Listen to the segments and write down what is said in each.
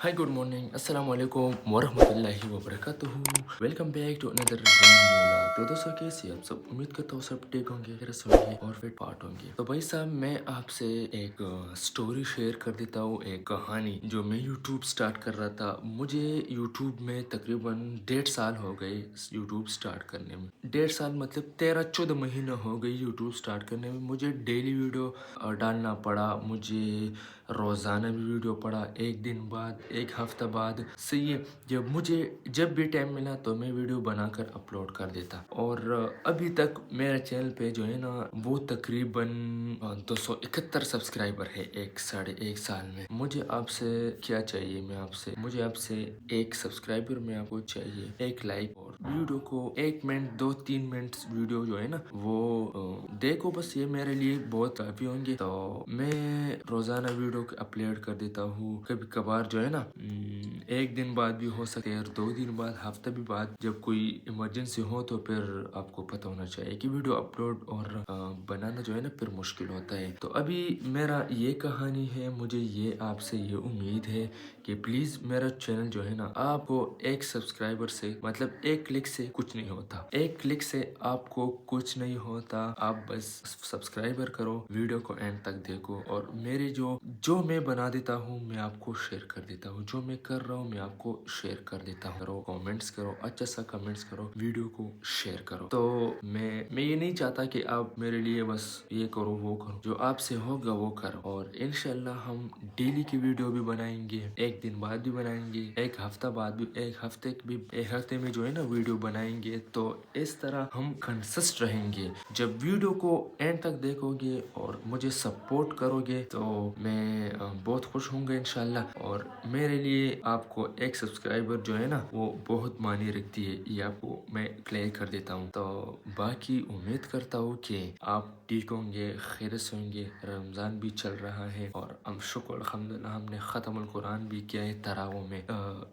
Hi, good morning. Assalamu alaikum warahmatullahi wabarakatuh. Welcome back to another vlog. तो दोस्तों कैसे हैं आप सब? उम्मीद करता हूँ सब ठीक होंगे, रस होंगे और फिट पार्ट होंगे। तो भाई साहब मैं आपसे एक स्टोरी शेयर कर देता हूँ, एक कहानी जो मैं यूट्यूब स्टार्ट कर रहा था। मुझे यूट्यूब में तकरीबन 1.5 साल हो गए यूट्यूब स्टार्ट करने में। 1.5 साल मतलब 13-14 महीने हो गए यूट्यूब स्टार्ट करने में। मुझे डेली वीडियो डालना पड़ा, मुझे रोज़ाना भी वीडियो पड़ा, एक दिन बाद, एक हफ्ता बाद। सही है, जब भी टाइम मिला तो मैं वीडियो बनाकर अपलोड कर देता। और अभी तक मेरे चैनल पे जो है ना वो तकरीबन 271 सब्सक्राइबर है एक 1.5 साल में। मुझे आपसे क्या चाहिए? मुझे आपसे एक सब्सक्राइबर में आपको चाहिए, एक लाइक, और वीडियो को 1 मिनट 2-3 मिनट वीडियो जो है ना वो देखो, बस ये मेरे लिए बहुत काफी होंगे। तो मैं रोजाना वीडियो अपलोड कर देता हूँ। कभी कभार जो है ना एक दिन बाद भी हो सकते हैं, 2 दिन बाद, हफ्ता भी बाद। जब कोई इमरजेंसी हो तो फिर आपको पता होना चाहिए कि वीडियो अपलोड और बनाना जो है ना फिर मुश्किल होता है। तो अभी मेरा ये कहानी है। मुझे ये आपसे ये उम्मीद है कि प्लीज मेरा चैनल जो है ना, आपको एक सब्सक्राइबर से मतलब एक क्लिक से कुछ नहीं होता। एक क्लिक से आपको कुछ नहीं होता। आप बस सब्सक्राइबर करो, वीडियो को एंड तक देखो, और मेरे जो मैं बना देता हूँ मैं आपको शेयर कर देता हूँ। जो मैं कर रहा हूँ मैं आपको शेयर कर देता हूँ। करो, कमेंट्स करो, अच्छा सा कमेंट्स करो, वीडियो को शेयर करो। तो मैं ये नहीं चाहता कि आप मेरे लिए बस ये करो वो करो, जो आपसे होगा वो करो। और इंशाल्लाह हम डेली की वीडियो भी बनाएंगे, एक दिन बाद भी बनाएंगे, एक हफ्ता बाद भी, एक हफ्ते में जो है ना वीडियो बनाएंगे। तो इस तरह हम कंसिस्ट रहेंगे। जब वीडियो को एंड तक देखोगे और मुझे सपोर्ट करोगे तो मैं बहुत खुश होऊंगा इंशाल्लाह। और मेरे लिए आपको एक सब्सक्राइबर जो है ना वो बहुत मायने रखती है, ये आपको मैं क्लियर कर देता हूँ। तो बाकी उम्मीद करता हूँ कि आप ठीक होंगे, खैर से होंगे। रमजान भी चल रहा है और हम शुक्र अल्हम्दुलिल्लाह हमने खत्म कुरान भी किया है तरावों में।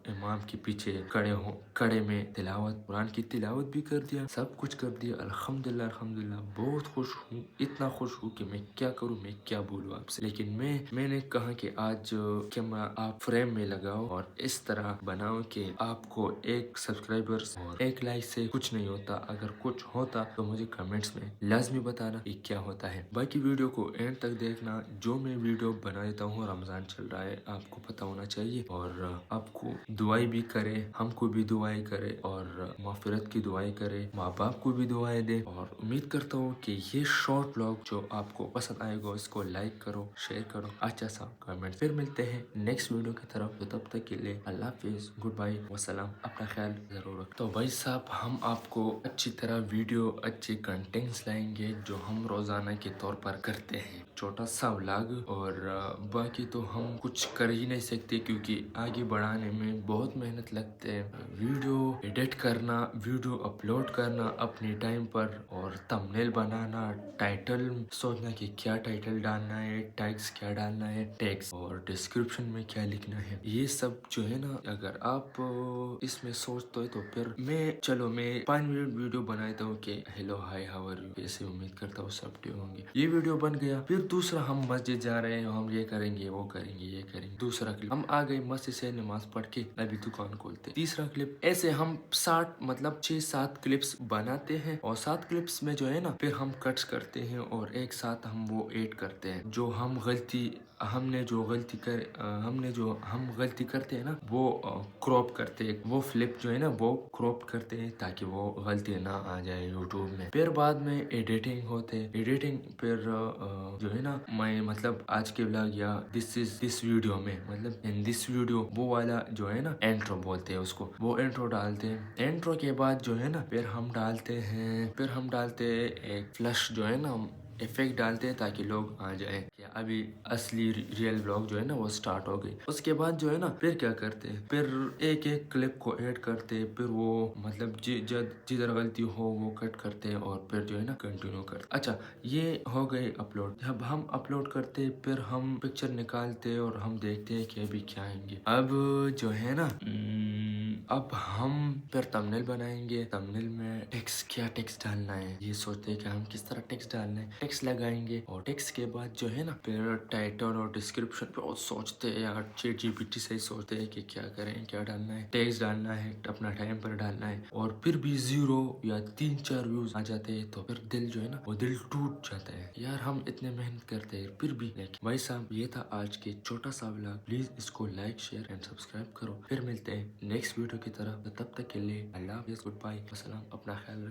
इमाम के पीछे कड़े में तिलावत, कुरान की तिलावत भी कर दिया, सब कुछ कर दिया। अल्हम्दुलिल्लाह अल्हम्दुलिल्लाह बहुत खुश हूँ, इतना खुश हूँ कि मैं क्या करूँ, मैं क्या बोलूँ आपसे। लेकिन मैंने कहा कि आज कैमरा आप फ्रेम में लगाओ और इस तरह बनाओ कि आपको एक सब्सक्राइबर्स और एक लाइक से कुछ नहीं होता। अगर कुछ होता तो मुझे कमेंट्स में लाजमी बताना कि क्या होता है। बाकी वीडियो को एंड तक देखना। जो मैं वीडियो बना देता हूँ, रमजान चल रहा है, आपको पता होना चाहिए। और आपको दुआई भी करे, हमको भी दुआई करे, और मगफिरत की दुआई करे, माँ बाप को भी दुआएं दे। और उम्मीद करता हूँ कि ये शॉर्ट व्लॉग जो आपको पसंद आएगा, इसको लाइक करो, शेयर करो, अच्छा सा कमेंट। फिर मिलते हैं नेक्स्ट वीडियो की तरफ। तो तब तक के लिए अल्लाह हाफिज, गुड बाय, वसलाम। अपना ख्याल जरूर रख। तो भाई साहब हम आपको अच्छी तरह वीडियो, अच्छे कंटेंट्स लाएंगे जो हम रोजाना के तौर पर करते हैं। छोटा सा व्लॉग, और बाकी तो हम कुछ कर ही नहीं सकते क्योंकि आगे बढ़ाने में बहुत मेहनत लगते हैं। वीडियो एडिट करना, वीडियो अपलोड करना अपने टाइम पर, और थंबनेल बनाना, टाइटल सोचना कि क्या टाइटल डालना है, टैग्स क्या डालना है, टैग्स और डिस्क्रिप्शन में क्या लिखना है, ये सब जो है ना अगर आप इसमें सोचते हो तो फिर मैं 5 मिनट वीडियो बनाता हूँ कि hello hi how are you, ऐसे। उम्मीद करता हूँ सब ठीक होंगे। ये वीडियो बन गया। फिर दूसरा, हम मस्जिद जा रहे हैं, हम ये करेंगे, वो करेंगे, ये करेंगे। दूसरा क्लिप, हम आ गए मस्जिद से नमाज पढ़ के, अभी दुकान खोलते। तीसरा क्लिप, ऐसे हम 60 मतलब 6-7 क्लिप्स बनाते हैं। और 7 क्लिप्स में जो है ना फिर हम कट्स करते हैं और एक साथ हम वो एड करते हैं। जो हम गलती करते हैं ना वो क्रॉप करते हैं। वो फ्लिप जो है ना वो क्रॉप करते हैं ताकि वो गलती ना आ जाए यूट्यूब में। फिर बाद में एडिटिंग होते, एडिटिंग फिर जो है ना मैं मतलब आज के व्लॉग या दिस वीडियो में, मतलब इन दिस वीडियो, वो वाला जो है ना इंट्रो बोलते हैं उसको, वो इंट्रो डालते हैं। इंट्रो के बाद जो है ना फिर हम डालते हैं एक फ्लश जो है ना, इफेक्ट डालते हैं ताकि लोग आ जाए कि अभी असली रियल व्लॉग जो है ना वो स्टार्ट हो गई। उसके बाद जो है ना फिर क्या करते हैं, फिर एक एक क्लिप को ऐड करते हैं। फिर वो मतलब जिधर गलती हो वो कट करते हैं और फिर जो है ना कंटिन्यू करते। अच्छा, ये हो गए अपलोड। जब हम अपलोड करते फिर हम पिक्चर निकालते और हम देखते हैं कि अभी क्या आएंगे। अब जो है ना अब हम फिर थंबनेल बनाएंगे। थंबनेल में टेक्स्ट, क्या टेक्स्ट डालना है ये सोचते हैं कि हम किस तरह टेक्स्ट डालना है। टेक्स्ट लगाएंगे और टेक्स्ट के बाद जो है ना फिर टाइटल और डिस्क्रिप्शन पे और सोचते हैं यार, ChatGPT से ही सोचते हैं कि क्या करें, क्या डालना है। टेक्स्ट डालना है, अपना टाइम पर डालना है और फिर भी 0 या 3-4 व्यूज आ जाते हैं तो फिर दिल जो है ना वो दिल टूट जाता है यार। हम इतने मेहनत करते हैं फिर भी। लेकिन भाई साहब ये था आज के छोटा सा व्लॉग। प्लीज इसको लाइक, शेयर एंड सब्सक्राइब करो। फिर मिलते हैं नेक्स्ट वीडियो की तरफ। तब तक के लिए अल्लाह हाफिज़, गुड बाय, अस्सलाम, अपना ख्याल रखें।